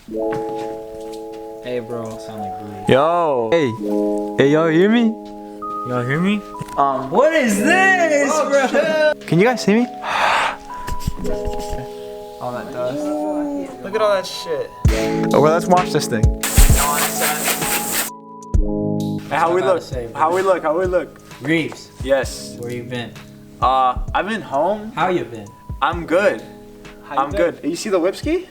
Hey bro, sound like Bruce. Yo. Hey, y'all hear me? Y'all hear me? What is this, bro? Can you guys see me? All that dust. Look at all that shit. Oh, well, let's watch this thing. Hey, how we look? How we look? Reeves, Yes. where you been? I've been home. How you been? I'm good. I'm good. You see the whipski?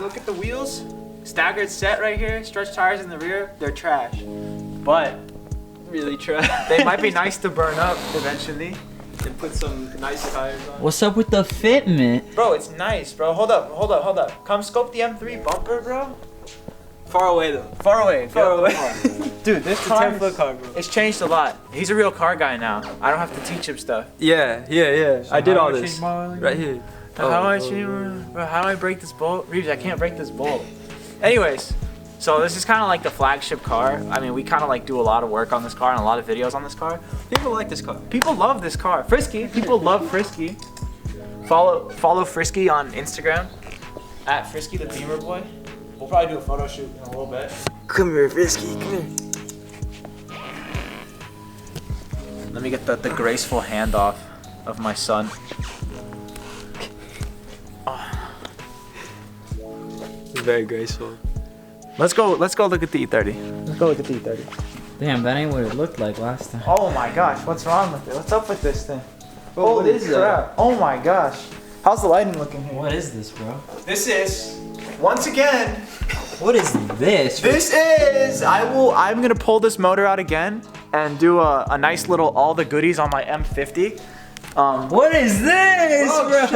Look at the wheels. Staggered set right here. Stretch tires in the rear. They're trash. But Really trash. they might be nice to burn up eventually. And put some nice tires on. What's up with the fitment? Bro, it's nice, bro. Hold up. Come scope the M3 bumper, bro. Far away though. Far away. Dude, this car, 10-foot car, bro. it's changed a lot. He's a real car guy now. I don't have to teach him stuff. Yeah. I did all this Right right here. How do I break this bolt? Reeves, I can't break this bolt. Anyways, so this is kind of like the flagship car. I mean, we kind of like do a lot of work on this car and a lot of videos on this car. People like this car. People love this car. Frisky, people love Frisky. Follow Frisky on Instagram at Frisky the Beamer Boy. We'll probably do a photo shoot in a little bit. Come here, Frisky. Come here. Let me get the graceful handoff of my son. It's very graceful. Let's go look at the E30. Let's go look at the E30. Damn, that ain't what it looked like last time. Oh my gosh, what's wrong with it? What's up with this thing? Bro, what Holy is crap. Oh my gosh. How's the lighting looking here? What is this, bro? This is, once again, What is this? I'm gonna pull this motor out again and do a nice little all the goodies on my M50. What is this, bro?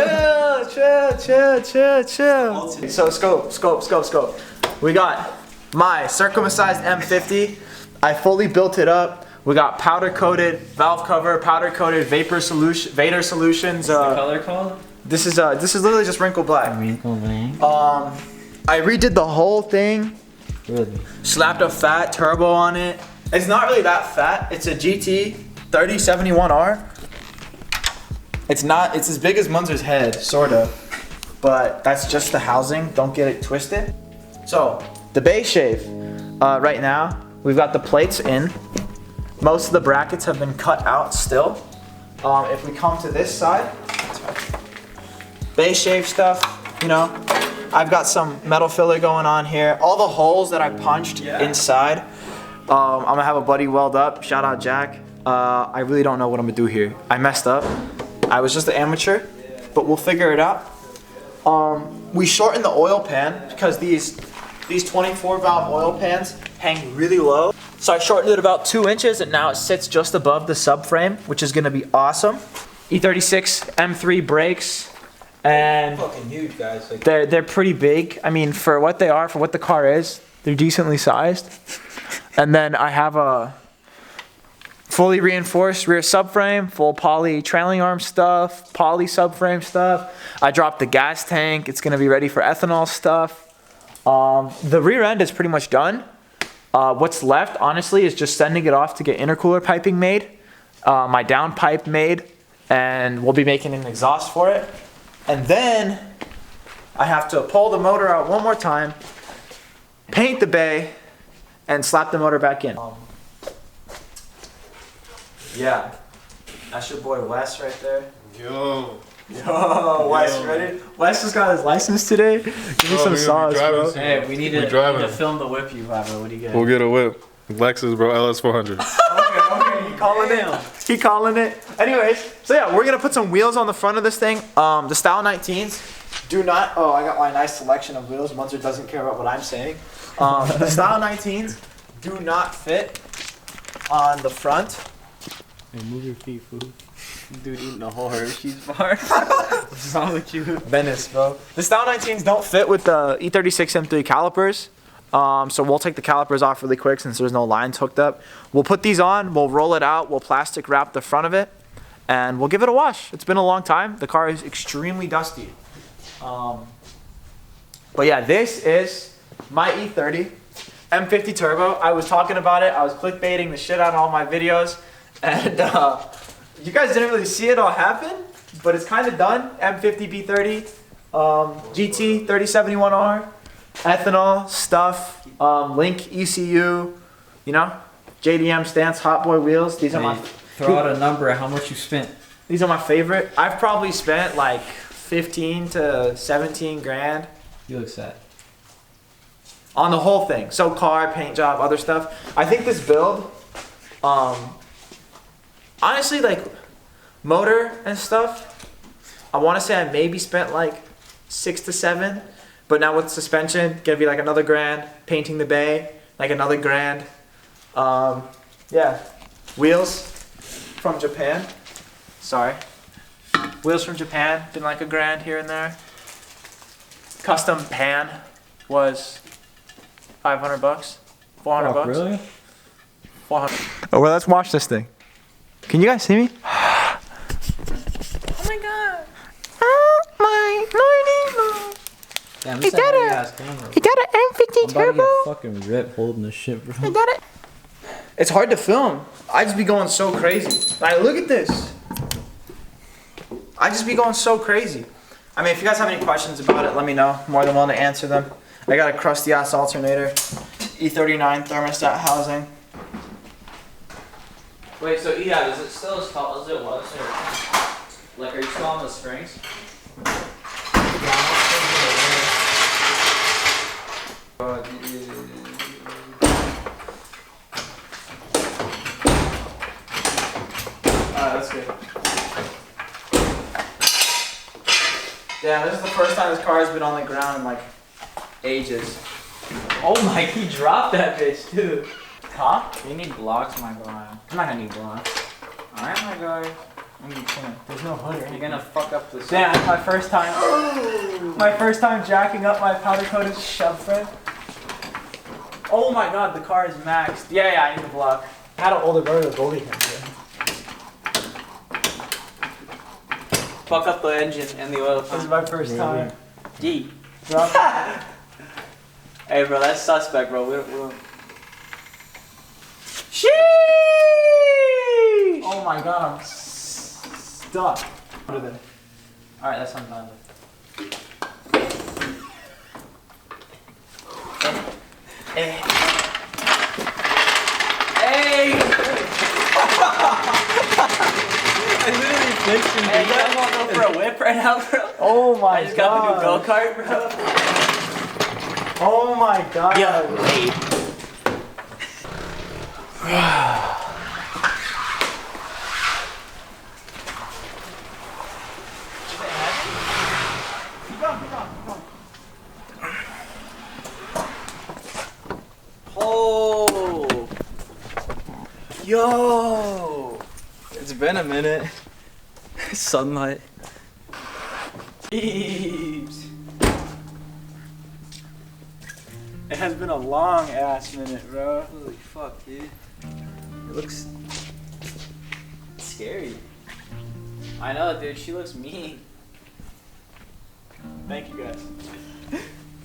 Chill. So scope. We got my circumcised M50. I fully built it up. We got powder coated valve cover, powder coated Vader Solutions. Color called? This is literally just wrinkle black. Wrinkle Bang. I redid the whole thing. Really? Slapped a fat turbo on it. It's not really that fat. It's a GT 3071R. It's as big as Munzer's head, sorta. But that's just the housing. Don't get it twisted. So the base shave. Right now we've got the plates in. Most of the brackets have been cut out still. If we come to this side, base shave stuff, you know. I've got some metal filler going on here. All the holes that I punched inside, I'm gonna have a buddy weld up. Shout out Jack. I really don't know what I'm gonna do here. I messed up. I was just an amateur, but we'll figure it out. We shortened the oil pan because these 24 valve oil pans hang really low. So I shortened it about 2 inches and now it sits just above the subframe, which is gonna be awesome. E36 M3 brakes. And Fucking huge, guys. Like, they're pretty big. I mean, for what they are, for what the car is, they're decently sized. And then I have a fully reinforced rear subframe, full poly trailing arm stuff, poly subframe stuff. I dropped the gas tank. It's gonna be ready for ethanol stuff. The rear end is pretty much done. What's left, honestly, is just sending it off to get intercooler piping made, my downpipe made, and we'll be making an exhaust for it. And then I have to pull the motor out one more time, paint the bay, and slap the motor back in. Yeah, that's your boy Wes right there. Yo, Wes, you ready? Wes just got his license today. Give me some sauce, bro. Hey, we need to film the whip you have. What do you get? we'll get a whip. Lexus, bro, LS400. Okay, he calling it. Anyways, so yeah, we're gonna put some wheels on the front of this thing. The Style 19s do not. Oh, I got my nice selection of wheels. Munzer doesn't care about what I'm saying. The Style 19s do not fit on the front. Hey, move your feet, fool. Dude eating a whole Hershey's bar. What's wrong with you? Venice, bro. The Style 19s don't fit with the E36 M3 calipers. So we'll take the calipers off really quick since there's no lines hooked up. We'll put these on, we'll roll it out, we'll plastic wrap the front of it, and we'll give it a wash. It's been a long time. The car is extremely dusty. But yeah, this is my E30 M50 Turbo. I was talking about it. I was clickbaiting the shit out of all my videos. And you guys didn't really see it all happen, but it's kind of done. M50 B30, GT 3071R. ethanol stuff, Link ECU, you know, JDM stance, Hot Boy wheels. These are my. Throw out a number of how much you spent. These are my favorite. I've probably spent like 15 to 17 grand You look sad. on the whole thing. So car, paint job, other stuff. I think this build, honestly, like motor and stuff, I want to say I maybe spent like 6 to 7, but now with suspension, gonna be like another grand. Painting the bay, like another grand. Yeah, wheels from Japan. Sorry, wheels from Japan. Been like a grand here and there. Custom pan was $500, $400. Really? 400. Oh, well, let's watch this thing. Can you guys see me? Oh my god. Oh my lordy. Damn, Is that a- Is that an M50 I'm about to turbo? get fucking ripped holding this shit, bro. Is that it? It's hard to film. I just be going so crazy. Like, look at this. I just be going so crazy. I mean, if you guys have any questions about it, let me know. More than willing to answer them. I got a crusty ass alternator, E39 thermostat housing. Wait, so yeah, is it still as tall as it was? Or, like, are you still on the springs? Alright, that's good. Yeah, this is the first time this car has been on the ground in like ages. Oh my, he dropped that bitch too. Huh? You need blocks, my guy. I'm not gonna need blocks. Alright, my guy. There's no hood or You're gonna fuck up this. Damn, my first time. My first time jacking up my powder coated shove frame. Oh my god, the car is maxed. Yeah, I need a block. I had an older brother, Goldie came here. Fuck up the engine and the oil This is pump. my first time. Gee. Drop it. Hey, bro, that's suspect, bro. We don't. Sheesh! Oh my god, I'm stuck. Alright, that's sometimes. Eh. Hey! I literally flinched and Hey, you guys want to go for a whip right now, bro? Oh my I just got the new god. go-kart, bro. Oh my god. Yeah, hey. Oh! Yo! It's been a minute. Sunlight. It has been a long ass minute, bro. Holy fuck, dude. It looks scary. I know, dude. She looks mean. Thank you guys.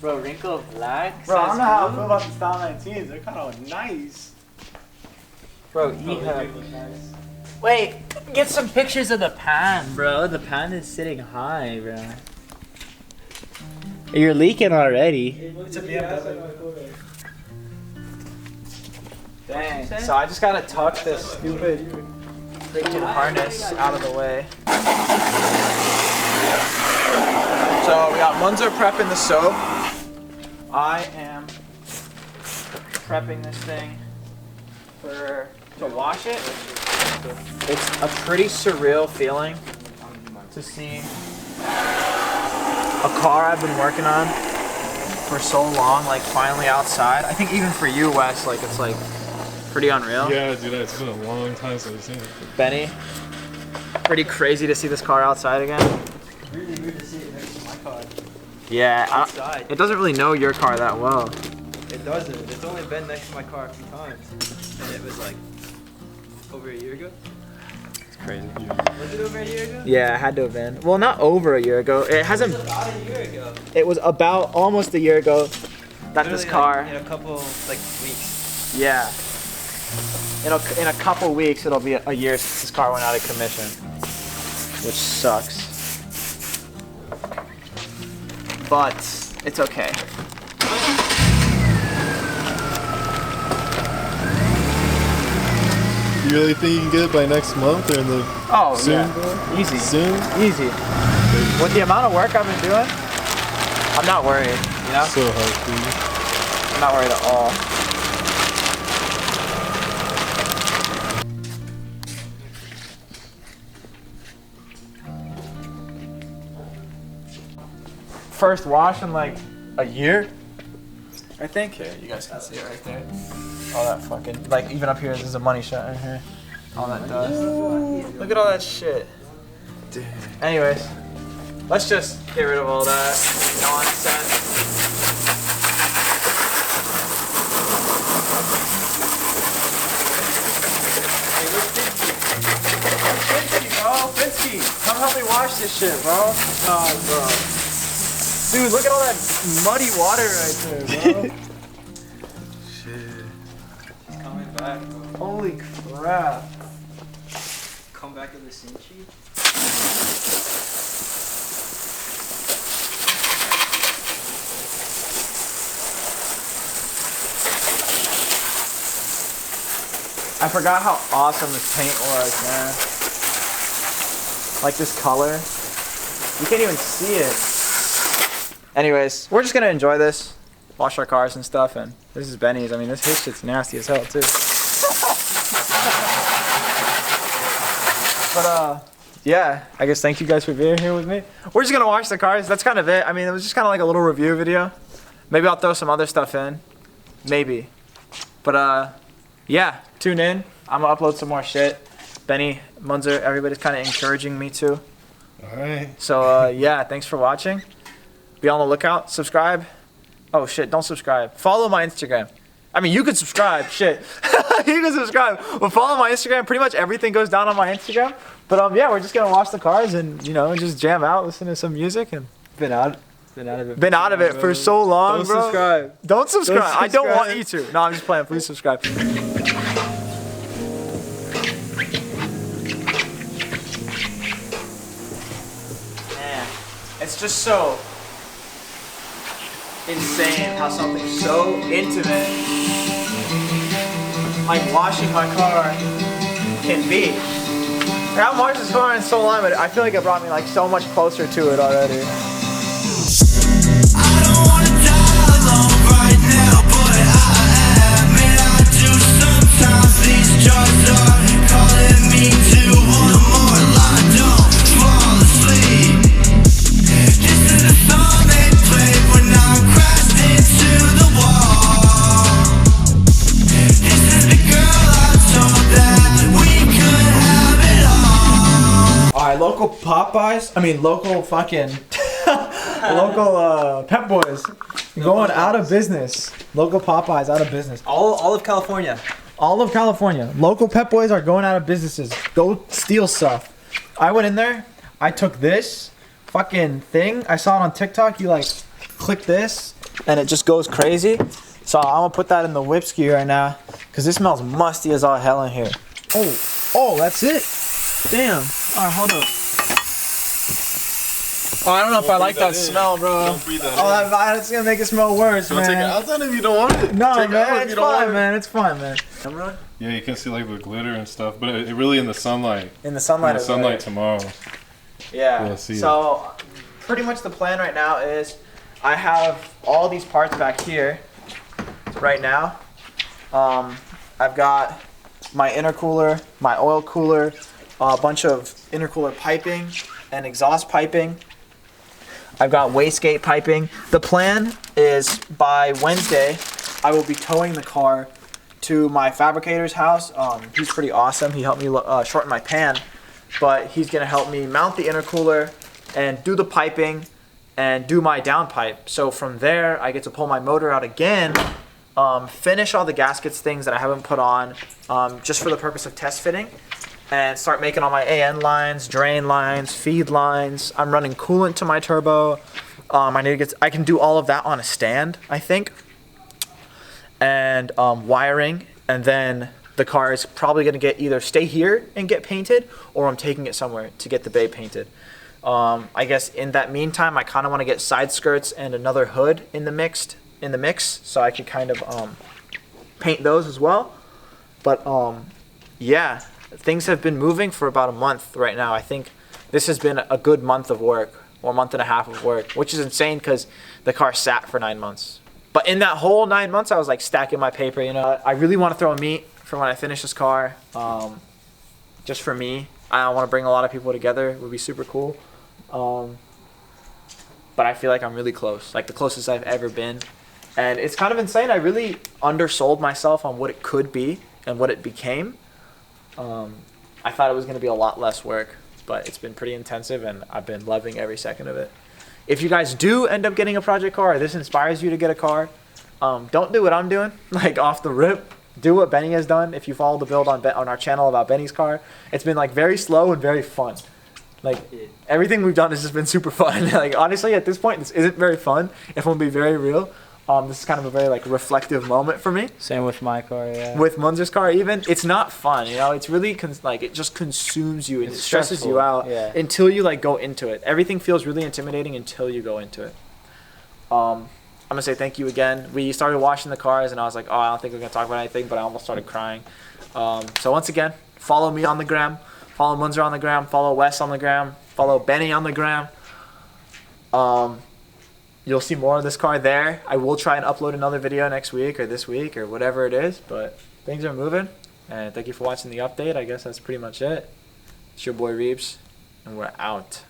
Bro, wrinkle black. Bro, I don't know how I says feel about the Style 19s. They're kind of nice. Bro, Wait, get some pictures of the pan, bro. The pan is sitting high, bro. You're leaking already. It's a BMW. Dang. So I just gotta tuck this stupid freaking harness out of the way. So we got Munzer prepping the soap. I am prepping this thing to wash it. It's a pretty surreal feeling to see a car I've been working on for so long, like finally outside. I think even for you, Wes, like it's like pretty unreal. Yeah, dude, it's been a long time since I've seen it. Benny, pretty crazy to see this car outside again. Really weird to see it next to my car. Yeah, Outside. it doesn't really know your car that well. It doesn't. It's only been next to my car a few times. And it was like over a year ago. It's crazy. Was it over a year ago? Yeah, it had to have been. Well, not over a year ago. It hasn't. It was about a year ago. It was about almost a year ago that this Literally, car. Like, in a couple like weeks. Yeah. In a couple weeks, it'll be a year since this car went out of commission, which sucks. But it's okay. You really think you can get it by next month or in the soon? Yeah. Easy. Soon? Easy. With the amount of work I've been doing, I'm not worried, you know? So hard, dude. I'm not worried at all. First wash in like a year, I think. Yeah, you guys can see it right there. All that fucking, like even up here, there's a money shot right here. All that dust. Look at all that shit. Damn. Anyways, let's just get rid of all that nonsense. Finsky, come help me wash this shit, bro. Oh, bro. Dude, look at all that muddy water right there, bro. Shit. He's coming back, bro. Holy crap. Come back in the cinchi. I forgot how awesome this paint was, man. Like this color. You can't even see it. Anyways, we're just gonna enjoy this. Wash our cars and stuff, and this is Benny's. I mean, his shit's nasty as hell, too. But, yeah, I guess thank you guys for being here with me. We're just gonna wash the cars. That's kind of it. I mean, it was just kind of like a little review video. Maybe I'll throw some other stuff in. Maybe. But, yeah, tune in. I'm gonna upload some more shit. Benny, Munzer, everybody's kind of encouraging me to. Alright. So, yeah, thanks for watching. Be on the lookout. Subscribe. Oh, shit, don't subscribe. Follow my Instagram. I mean, you could subscribe. Shit. You can subscribe. But follow my Instagram. Pretty much everything goes down on my Instagram. But, yeah, we're just going to wash the cars and, you know, just jam out, listen to some music. And Been out of it. been out of it for so long, Don't bro. subscribe. Don't subscribe. Don't I don't want subscribe. you to. No, I'm just playing. Please subscribe. Man, it's just so insane how something so intimate, like washing my car, can be. I haven't washed this car in so long, but I feel like it brought me like so much closer to it already. I don't wanna die alone right now, but I admit I do sometimes. These drugs are calling me to one more lie. Don't fall asleep. This is the song they played when I crashed into the wall. This is the girl I told that we could have it all. Alright, local Popeyes, local fucking, local Pep Boys, going out of business. Local Popeyes out of business. All of California. All of California. Local Pep Boys are going out of businesses. Go steal stuff. I went in there, I took this fucking thing, I saw it on TikTok, you like click this, and it just goes crazy. So I'm gonna put that in the whipski right now, because this smells musty as all hell in here. Oh, that's it? Damn. Alright, hold up. Oh, I don't know if I like that smell, bro. Don't breathe that Oh, that's gonna make it smell worse, Don't take it man. out then if you don't want it. No, Take it out man, if it's you don't want fine, it. man. It's fine, man. Yeah, you can see like the glitter and stuff, but it really in the sunlight. In the sunlight. In the sunlight tomorrow. Yeah. You'll see So, pretty much the plan right now is I have all these parts back here right now. I've got my intercooler, my oil cooler, a bunch of intercooler piping and exhaust piping. I've got wastegate piping. The plan is by Wednesday, I will be towing the car to my fabricator's house. He's pretty awesome. He helped me shorten my pan, but he's gonna help me mount the intercooler and do the piping and do my downpipe. So from there, I get to pull my motor out again, finish all the gaskets things that I haven't put on, just for the purpose of test fitting, and start making all my AN lines, drain lines, feed lines. I'm running coolant to my turbo. I can do all of that on a stand, I think. And wiring, and then the car is probably gonna either stay here and get painted, or I'm taking it somewhere to get the bay painted. I guess in that meantime, I kind of want to get side skirts and another hood in the mix, so I could kind of paint those as well. But yeah, things have been moving for about a month right now. I think this has been a good month of work, or month and a half of work, which is insane because the car sat for 9 months. But in that whole 9 months, I was like stacking my paper, you know. I really want to throw a meet for when I finish this car, just for me. I want to bring a lot of people together. It would be super cool. But I feel like I'm really close, like the closest I've ever been. And it's kind of insane. I really undersold myself on what it could be and what it became. I thought it was going to be a lot less work, but it's been pretty intensive, and I've been loving every second of it. If you guys do end up getting a project car, or this inspires you to get a car, don't do what I'm doing, like off the rip. Do what Benny has done. If you follow the build on our channel about Benny's car, it's been like very slow and very fun. Like everything we've done has just been super fun. Like honestly, at this point, this isn't very fun. If I'm gonna be very real, this is kind of a very like reflective moment for me. Same with my car, yeah. With Munzer's car, even it's not fun. You know, it's really like it just consumes you and it stresses you out until you like go into it. Everything feels really intimidating until you go into it. I'm gonna say thank you again. We started washing the cars, and I was like, oh, I don't think we're gonna talk about anything, but I almost started crying. So once again, follow me on the gram, follow Munzer on the gram, follow Wes on the gram, follow Benny on the gram. You'll see more of this car there. I will try and upload another video next week or this week or whatever it is, but things are moving. And thank you for watching the update. I guess that's pretty much it. It's your boy Reebs, and we're out.